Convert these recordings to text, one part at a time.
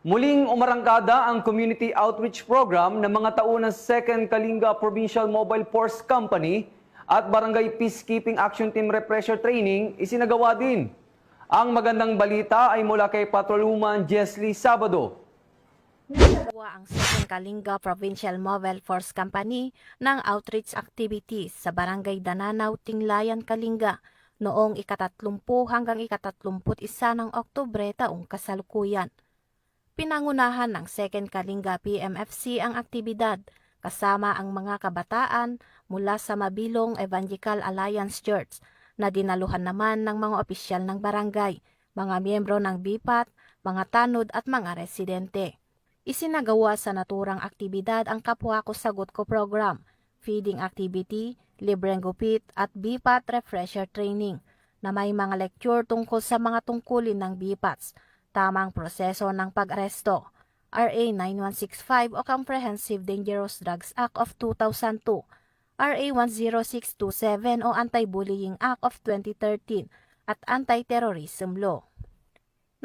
Muling umarangkada ang Community Outreach Program ng mga taunang 2nd Kalinga Provincial Mobile Force Company at Barangay Peacekeeping Action Team Refresher Training isinagawa din. Ang magandang balita ay mula kay Patrolwoman Jesly Sabado. Nagagawa ang 2nd Kalinga Provincial Mobile Force Company ng outreach activities sa Barangay Dananaw, Tinglayan, Kalinga noong ika-30 hanggang ika-31 ng Oktubre taong kasalukuyan. Pinangunahan ng 2nd Kalinga PMFC ang aktibidad kasama ang mga kabataan mula sa Mabilong Evangelical Alliance Church na dinaluhan naman ng mga opisyal ng barangay, mga miyembro ng BIPAT, mga tanod at mga residente. Isinagawa sa naturang aktibidad ang Kapwa Ko Sagot Ko program, feeding activity, libreng gupit at BIPAT refresher training na may mga lecture tungkol sa mga tungkulin ng BIPATs, tamang proseso ng pag-aresto, RA 9165 o Comprehensive Dangerous Drugs Act of 2002, RA 10627 o Anti-Bullying Act of 2013 at Anti-Terrorism Law.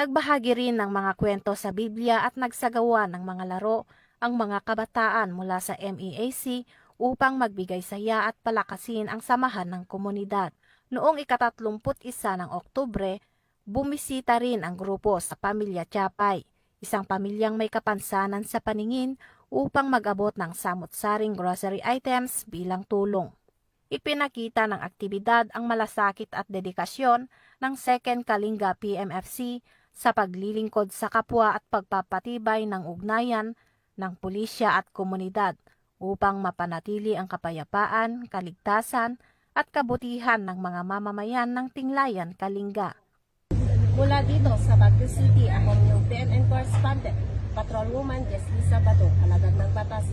Nagbahagi rin ng mga kwento sa Biblia at nagsagawa ng mga laro ang mga kabataan mula sa MEAC upang magbigay saya at palakasin ang samahan ng komunidad. Noong ika-31 ng Oktubre, bumisita rin ang grupo sa Pamilya Chapay, isang pamilyang may kapansanan sa paningin upang mag-abot ng samot-saring grocery items bilang tulong. Ipinakita ng aktibidad ang malasakit at dedikasyon ng 2nd Kalinga PMFC sa paglilingkod sa kapwa at pagpapatibay ng ugnayan ng pulisya at komunidad upang mapanatili ang kapayapaan, kaligtasan at kabutihan ng mga mamamayan ng Tinglayan, Kalinga. Mula dito sa Baguio City, ako yung PNN correspondent, Patrolwoman Jesly Sabado, Alagad ng Batas,